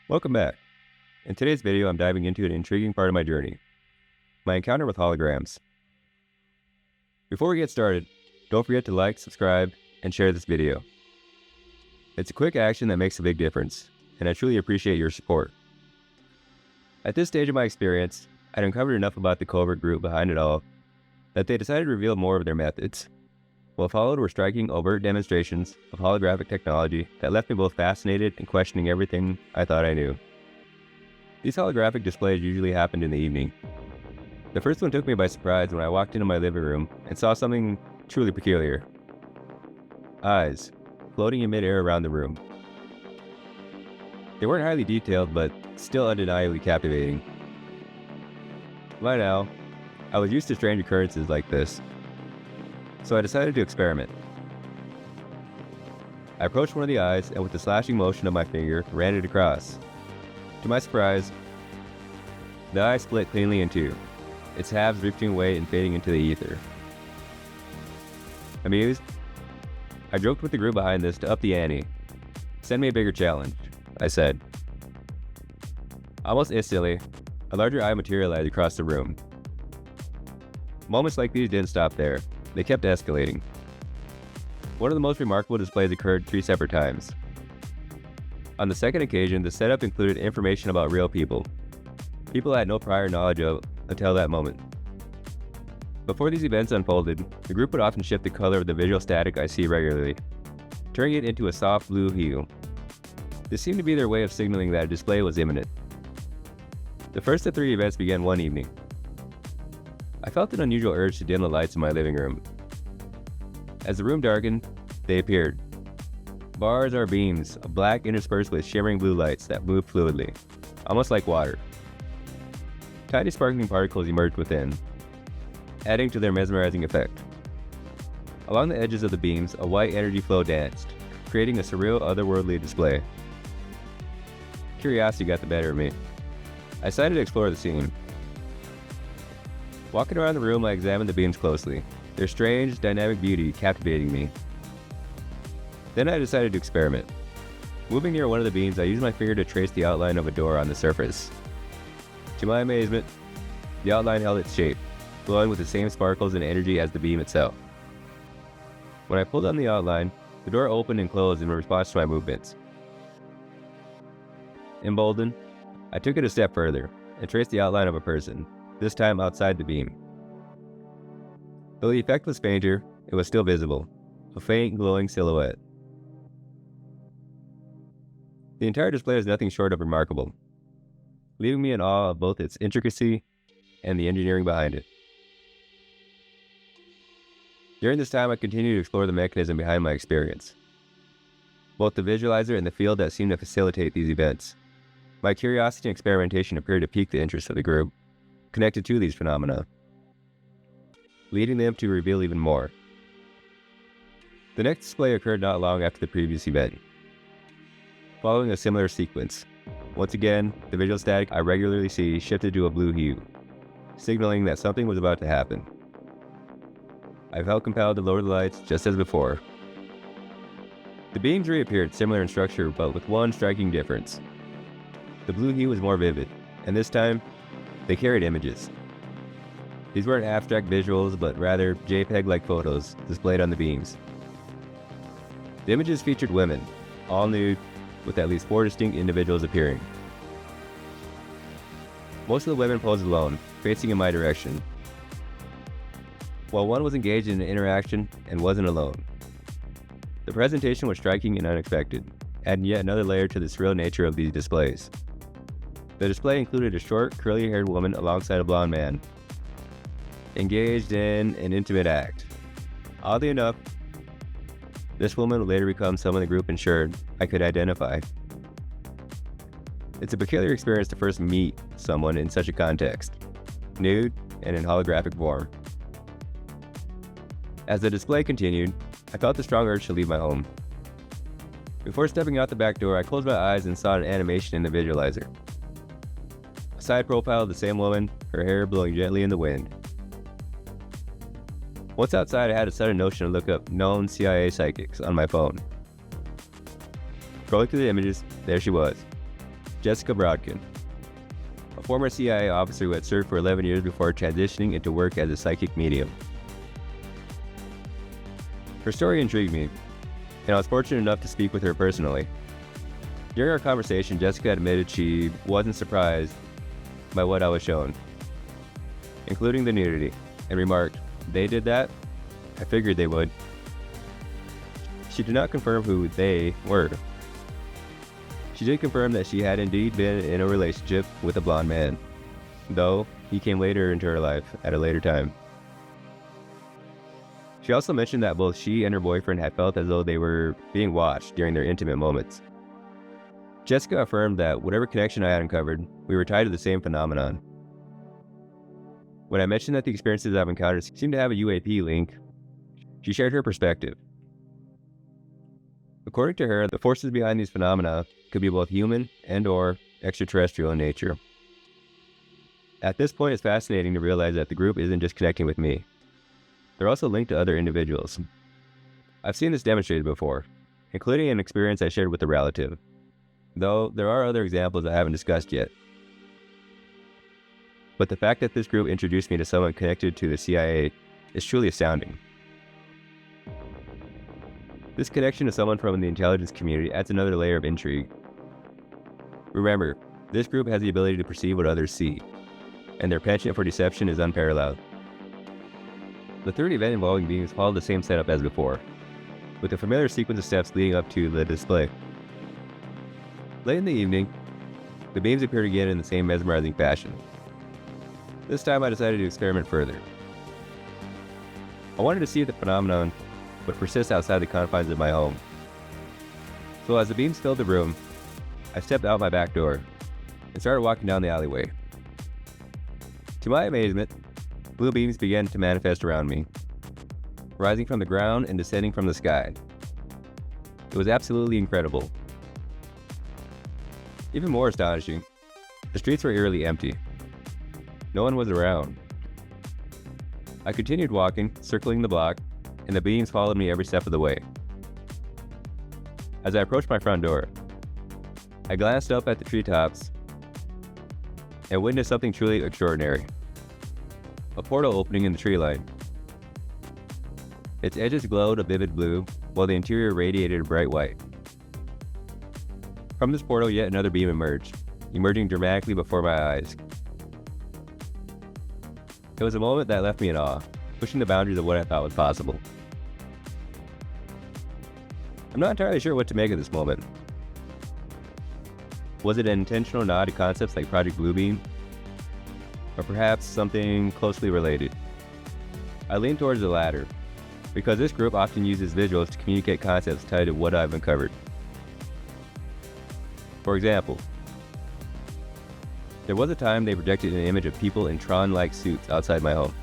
Welcome back. In today's video, I'm diving into an intriguing part of my journey, my encounter with holograms. Before we get started, don't forget to like, subscribe, and share this video. It's a quick action that makes a big difference, and I truly appreciate your support. At this stage of my experience, I'd uncovered enough about the covert group behind it all that they decided to reveal more of their methods. What followed were striking, overt demonstrations of holographic technology that left me both fascinated and questioning everything I thought I knew. These holographic displays usually happened in the evening. The first one took me by surprise when I walked into my living room and saw something truly peculiar. Eyes, floating in midair around the room. They weren't highly detailed, but still undeniably captivating. By now, I was used to strange occurrences like this, so I decided to experiment. I approached one of the eyes and with the slashing motion of my finger, ran it across. To my surprise, the eye split cleanly in two, its halves drifting away and fading into the ether. Amused, I joked with the group behind this to up the ante. "Send me a bigger challenge," I said. Almost instantly, a larger eye materialized across the room. Moments like these didn't stop there. They kept escalating. One of the most remarkable displays occurred 3 separate times. On the second occasion, the setup included information about real people I had no prior knowledge of until that moment. Before these events unfolded, the group would often shift the color of the visual static I see regularly, turning it into a soft blue hue. This seemed to be their way of signaling that a display was imminent. The first of 3 events began one evening. I felt an unusual urge to dim the lights in my living room. As the room darkened, they appeared. Bars or beams of black interspersed with shimmering blue lights that moved fluidly, almost like water. Tiny sparkling particles emerged within, adding to their mesmerizing effect. Along the edges of the beams, a white energy flow danced, creating a surreal, otherworldly display. Curiosity got the better of me. I decided to explore the scene. Walking around the room, I examined the beams closely, their strange, dynamic beauty captivating me. Then I decided to experiment. Moving near one of the beams, I used my finger to trace the outline of a door on the surface. To my amazement, the outline held its shape, glowing with the same sparkles and energy as the beam itself. When I pulled on the outline, the door opened and closed in response to my movements. Emboldened, I took it a step further and traced the outline of a person, this time outside the beam. Though the effect was fainter, it was still visible, a faint, glowing silhouette. The entire display was nothing short of remarkable, leaving me in awe of both its intricacy and the engineering behind it. During this time, I continued to explore the mechanism behind my experience, both the visualizer and the field that seemed to facilitate these events. My curiosity and experimentation appeared to pique the interest of the group connected to these phenomena, leading them to reveal even more. The next display occurred not long after the previous event, following a similar sequence. Once again, the visual static I regularly see shifted to a blue hue, signaling that something was about to happen. I felt compelled to lower the lights just as before. The beams reappeared similar in structure, but with one striking difference. The blue hue was more vivid, and this time, they carried images. These weren't abstract visuals, but rather JPEG-like photos displayed on the beams. The images featured women, all nude, with at least 4 distinct individuals appearing. Most of the women posed alone, facing in my direction, while one was engaged in an interaction and wasn't alone. The presentation was striking and unexpected, adding yet another layer to the surreal nature of these displays. The display included a short, curly-haired woman alongside a blonde man, engaged in an intimate act. Oddly enough, this woman would later become someone the group ensured I could identify. It's a peculiar experience to first meet someone in such a context, nude and in holographic form. As the display continued, I felt the strong urge to leave my home. Before stepping out the back door, I closed my eyes and saw an animation in the visualizer. A side profile of the same woman, her hair blowing gently in the wind. Once outside, I had a sudden notion to look up known CIA psychics on my phone. Scrolling through the images, there she was. Jessica Brodkin, a former CIA officer who had served for 11 years before transitioning into work as a psychic medium. Her story intrigued me, and I was fortunate enough to speak with her personally. During our conversation, Jessica admitted she wasn't surprised by what I was shown, including the nudity, and remarked, "They did that? I figured they would." She did not confirm who they were. She did confirm that she had indeed been in a relationship with a blonde man, though he came later into her life at a later time. She also mentioned that both she and her boyfriend had felt as though they were being watched during their intimate moments. Jessica affirmed that whatever connection I had uncovered, we were tied to the same phenomenon. When I mentioned that the experiences I've encountered seemed to have a UAP link, she shared her perspective. According to her, the forces behind these phenomena could be both human and/or extraterrestrial in nature. At this point, it's fascinating to realize that the group isn't just connecting with me. They're also linked to other individuals. I've seen this demonstrated before, including an experience I shared with a relative, though there are other examples I haven't discussed yet. But the fact that this group introduced me to someone connected to the CIA is truly astounding. This connection to someone from the intelligence community adds another layer of intrigue. Remember, this group has the ability to perceive what others see, and their penchant for deception is unparalleled. The third event involving beings followed the same setup as before, with a familiar sequence of steps leading up to the display. Late in the evening, the beams appeared again in the same mesmerizing fashion. This time I decided to experiment further. I wanted to see if the phenomenon would persist outside the confines of my home. So as the beams filled the room, I stepped out my back door and started walking down the alleyway. To my amazement, blue beams began to manifest around me, rising from the ground and descending from the sky. It was absolutely incredible. Even more astonishing, the streets were eerily empty. No one was around. I continued walking, circling the block, and the beings followed me every step of the way. As I approached my front door, I glanced up at the treetops and witnessed something truly extraordinary. A portal opening in the tree line. Its edges glowed a vivid blue, while the interior radiated a bright white. From this portal, yet another beam emerged, emerging dramatically before my eyes. It was a moment that left me in awe, pushing the boundaries of what I thought was possible. I'm not entirely sure what to make of this moment. Was it an intentional nod to concepts like Project Bluebeam? Or perhaps something closely related? I lean towards the latter, because this group often uses visuals to communicate concepts tied to what I've uncovered. For example, there was a time they projected an image of people in Tron-like suits outside my home.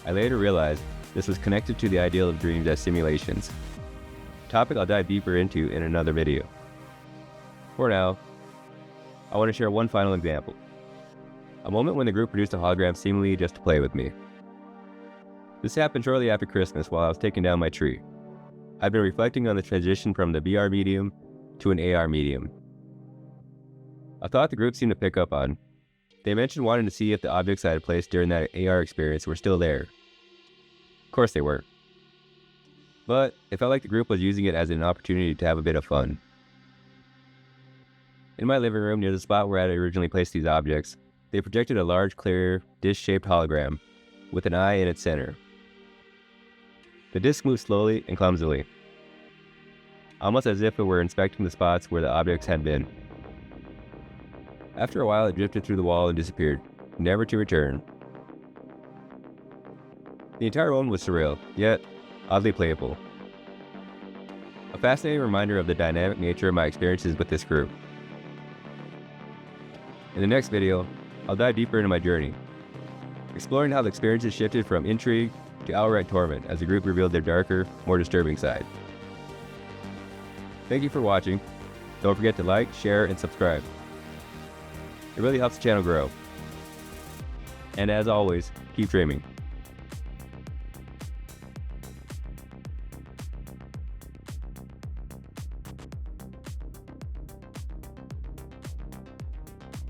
I later realized this was connected to the ideal of dreams as simulations, a topic I'll dive deeper into in another video. For now, I want to share one final example. A moment when the group produced a hologram seemingly just to play with me. This happened shortly after Christmas while I was taking down my tree. I've been reflecting on the transition from the VR medium to an AR medium. A thought the group seemed to pick up on. They mentioned wanting to see if the objects I had placed during that AR experience were still there. Of course they weren't. But it felt like the group was using it as an opportunity to have a bit of fun. In my living room near the spot where I had originally placed these objects, they projected a large, clear, disc-shaped hologram with an eye in its center. The disc moved slowly and clumsily, almost as if it were inspecting the spots where the objects had been. After a while, it drifted through the wall and disappeared, never to return. The entire moment was surreal, yet oddly playful. A fascinating reminder of the dynamic nature of my experiences with this group. In the next video, I'll dive deeper into my journey, exploring how the experiences shifted from intrigue to outright torment as the group revealed their darker, more disturbing side. Thank you for watching. Don't forget to like, share, and subscribe. It really helps the channel grow. And as always, keep dreaming.